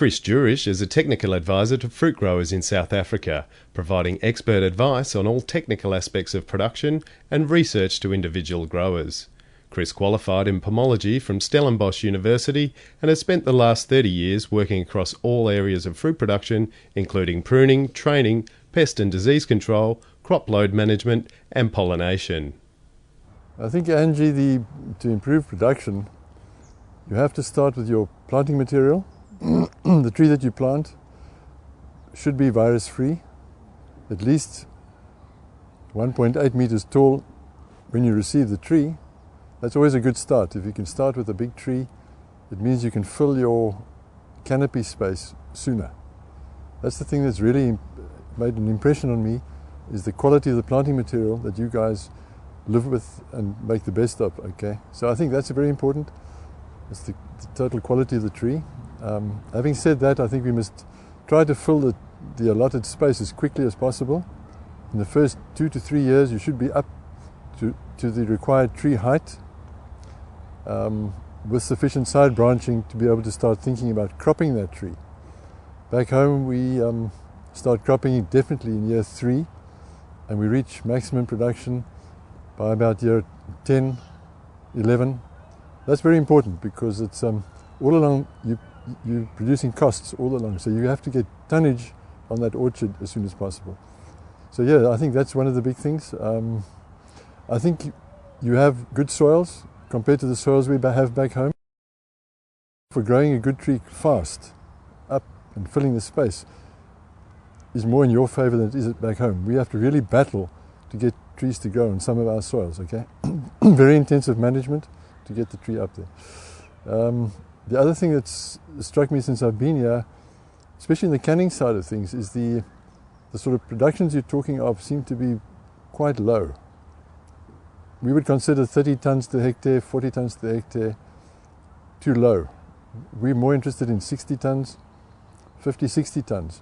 Jurisch is a technical advisor to fruit growers in South Africa, providing expert advice on all technical aspects of production and research to individual growers. Chris qualified in Pomology from Stellenbosch University and has spent the last 30 years working across all areas of fruit production, including pruning, training, pest and disease control, crop load management and pollination. I think, Angie, to improve production, you have to start with your planting material. The tree that you plant should be virus-free, at least 1.8 meters tall when you receive the tree. That's always a good start. If you can start with a big tree, it means you can fill your canopy space sooner. That's the thing that's really made an impression on me, is the quality of the planting material that you guys live with and make the best of, okay? So I think that's very important. It's the total quality of the tree. Having said that, I think we must try to fill the allotted space as quickly as possible. In the first 2 to 3 years, you should be up to the required tree height with sufficient side branching to be able to start thinking about cropping that tree. Back home, we start cropping definitely in year 3, and we reach maximum production by about year 10, 11. That's very important because it's all along you're producing costs all along, so you have to get tonnage on that orchard as soon as possible. So yeah, I think that's one of the big things. I think you have good soils compared to the soils we have back home. For growing a good tree fast, up and filling the space, is more in your favor than it is back home. We have to really battle to get trees to grow in some of our soils, okay? Very intensive management to get the tree up there. The other thing that's struck me since I've been here, especially in the canning side of things, is the sort of productions you're talking of seem to be quite low. We would consider 30 tons to the hectare, 40 tons to the hectare too low. We're more interested in 60 tons, 50, 60 tons.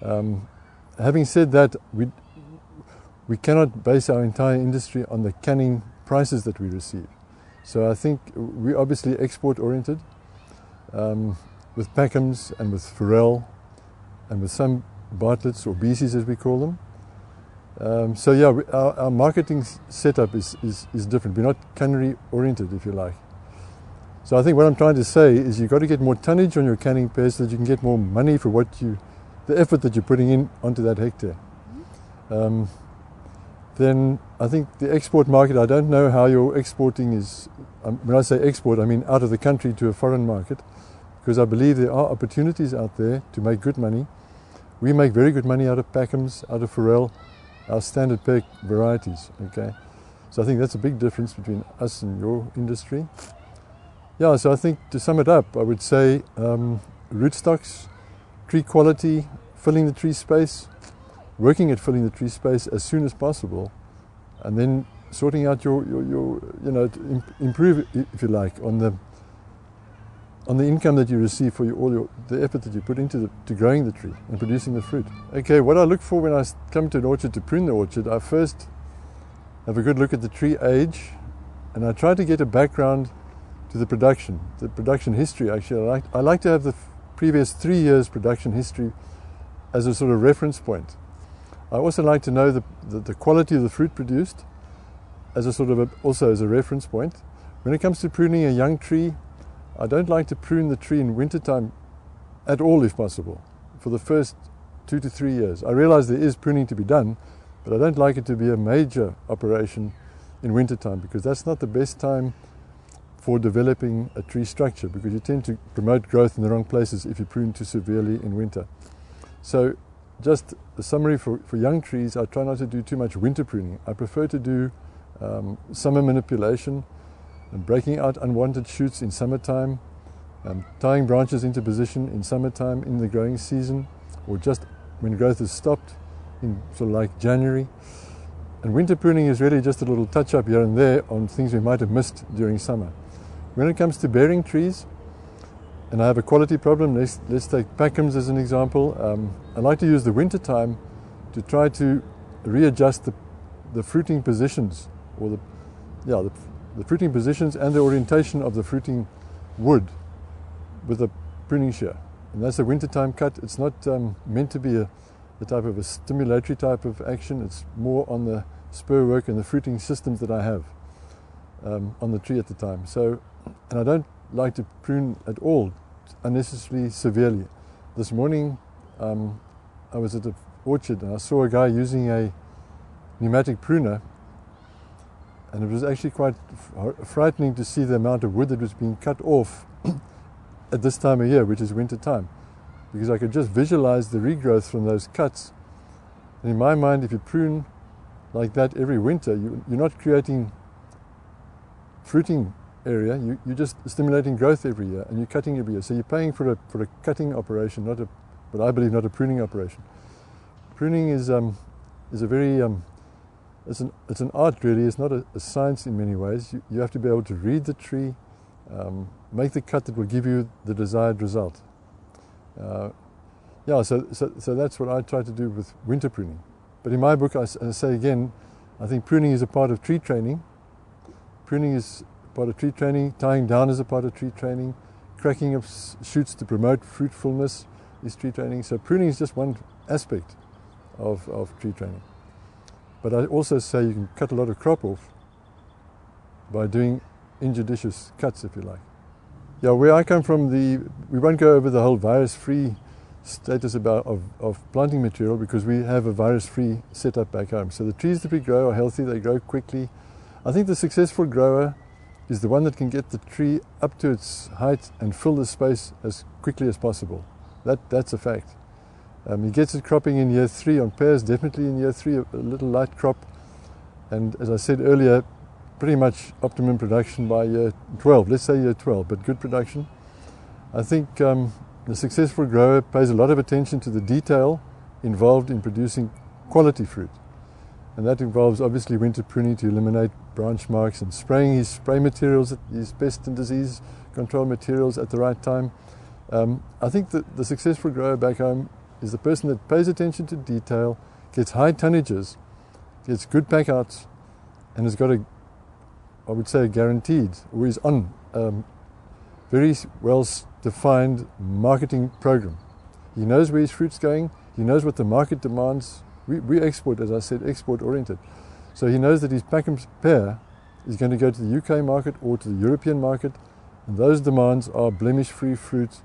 Having said that, we cannot base our entire industry on the canning prices that we receive. So I think we're obviously export oriented with Packhams and with Pharrell and with some Bartletts or BCs as we call them. So yeah, our marketing setup is different. We're not cannery oriented, if you like. So I think what I'm trying to say is you've got to get more tonnage on your canning pears so that you can get more money for the effort that you're putting in onto that hectare. Then I think the export market, I don't know how your exporting is. When I say export, I mean out of the country to a foreign market, because I believe there are opportunities out there to make good money. We make very good money out of Packhams, out of Pharrell, our standard pear varieties, okay? So I think that's a big difference between us and your industry. Yeah, so I think to sum it up, I would say rootstocks, tree quality, filling the tree space, working at filling the tree space as soon as possible, and then sorting out your to improve, if you like, on the income that you receive for the effort that you put into growing the tree and producing the fruit. Okay, what I look for when I come to an orchard to prune the orchard, I first have a good look at the tree age, and I try to get a background to the production history. Actually, I like to have the previous 3 years production history as a sort of reference point. I also like to know the quality of the fruit produced as a sort of also as a reference point. When it comes to pruning a young tree, I don't like to prune the tree in wintertime at all if possible, for the first 2 to 3 years. I realize there is pruning to be done, but I don't like it to be a major operation in wintertime, because that's not the best time for developing a tree structure, because you tend to promote growth in the wrong places if you prune too severely in winter. So just a summary for young trees, I try not to do too much winter pruning. I prefer to do summer manipulation and breaking out unwanted shoots in summertime, tying branches into position in summertime in the growing season, or just when growth is stopped in sort of like January. And winter pruning is really just a little touch up here and there on things we might have missed during summer. When it comes to bearing trees, and I have a quality problem, let's take Packhams as an example. I like to use the winter time to try to readjust the fruiting positions, or the fruiting positions and the orientation of the fruiting wood with a pruning shear. and that's a wintertime cut. It's not meant to be a type of a stimulatory type of action. It's more on the spur work and the fruiting systems that I have on the tree at the time. So, and I don't like to prune at all unnecessarily severely. This morning I was at an orchard and I saw a guy using a pneumatic pruner, and it was actually quite frightening to see the amount of wood that was being cut off at this time of year, which is winter time, because I could just visualize the regrowth from those cuts. And in my mind, if you prune like that every winter, you're not creating fruiting area, you're just stimulating growth every year, and you're cutting every year. So you're paying for a cutting operation, but I believe not a pruning operation. Pruning is a very it's an art really. It's not a science in many ways. You have to be able to read the tree, make the cut that will give you the desired result. Yeah, so that's what I try to do with winter pruning. But in my book, I say again, I think pruning is a part of tree training. Pruning is part of tree training. Tying down is a part of tree training. Cracking of shoots to promote fruitfulness is tree training. So pruning is just one aspect of tree training. But I also say you can cut a lot of crop off by doing injudicious cuts, if you like. Yeah, where I come from, we won't go over the whole virus-free status of planting material, because we have a virus-free setup back home. So the trees that we grow are healthy, they grow quickly. I think the successful grower is the one that can get the tree up to its height and fill the space as quickly as possible. That's a fact. He gets it cropping in year 3 on pears, definitely in year 3, a little light crop. And as I said earlier, pretty much optimum production by year 12, let's say year 12, but good production. I think the successful grower pays a lot of attention to the detail involved in producing quality fruit. And that involves obviously winter pruning to eliminate branch marks and spraying his spray materials, his pest and disease control materials at the right time. I think that the successful grower back home is the person that pays attention to detail, gets high tonnages, gets good packouts, and has got I would say, guaranteed, or is on very well defined marketing program. He knows where his fruit's going, he knows what the market demands. We export, as I said, export oriented. So he knows that his pear is going to go to the UK market or to the European market, and those demands are blemish-free fruit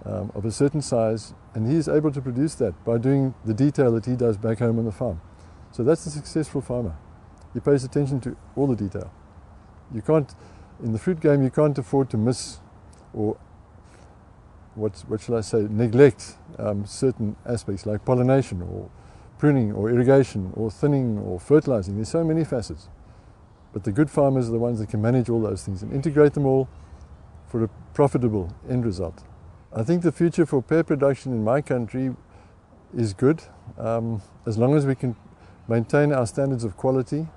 of a certain size, and he is able to produce that by doing the detail that he does back home on the farm. So that's a successful farmer. He pays attention to all the detail. You can't, in the fruit game, you can't afford to miss or what shall I say, neglect certain aspects like pollination or pruning or irrigation or thinning or fertilizing. There's so many facets. But the good farmers are the ones that can manage all those things and integrate them all for a profitable end result. I think the future for pear production in my country is good, as long as we can maintain our standards of quality,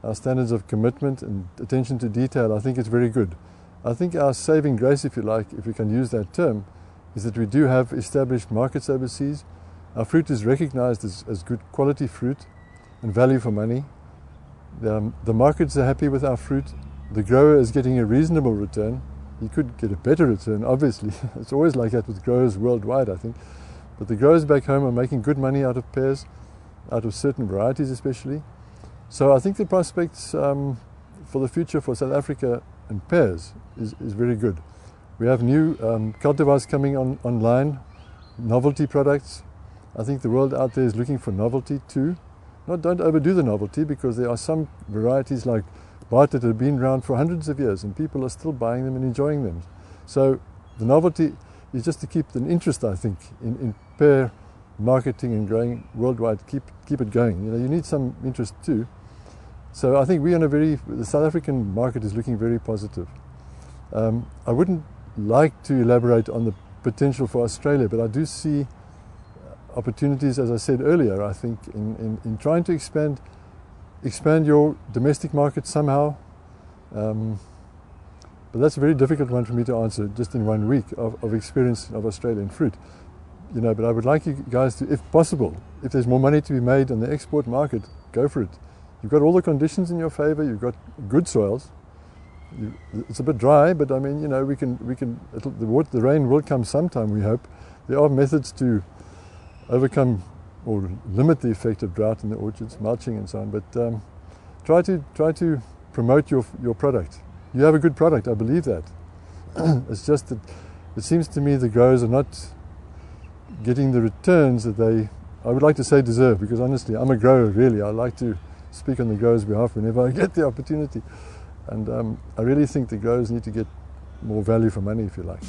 our standards of commitment and attention to detail. I think it's very good. I think our saving grace, if you like, if we can use that term, is that we do have established markets overseas. Our fruit is recognized as good quality fruit and value for money. The markets are happy with our fruit. The grower is getting a reasonable return. He could get a better return, obviously. It's always like that with growers worldwide, I think. But the growers back home are making good money out of pears, out of certain varieties especially. So I think the prospects for the future for South Africa and pears is very good. We have new cultivars coming online, novelty products. I think the world out there is looking for novelty too. Don't overdo the novelty, because there are some varieties like Bart that have been around for hundreds of years and people are still buying them and enjoying them. So the novelty is just to keep an interest, I think, in pear marketing and growing worldwide. Keep it going. You need some interest too. So I think the South African market is looking very positive. I wouldn't like to elaborate on the potential for Australia, but I do see opportunities, as I said earlier, I think, in trying to expand your domestic market somehow. But that's a very difficult one for me to answer just in 1 week of experience of Australian fruit. But I would like you guys to, if possible, if there's more money to be made on the export market, go for it. You've got all the conditions in your favor, you've got good soils, it's a bit dry, but I mean, you know, the rain will come sometime, we hope. There are methods to overcome or limit the effect of drought in the orchards, mulching and so on, but try to promote your product. You have a good product, I believe that. It's just that it seems to me the growers are not getting the returns that they, I would like to say, deserve, because honestly, I'm a grower really. I like to speak on the growers' behalf whenever I get the opportunity. And I really think the growers need to get more value for money, if you like.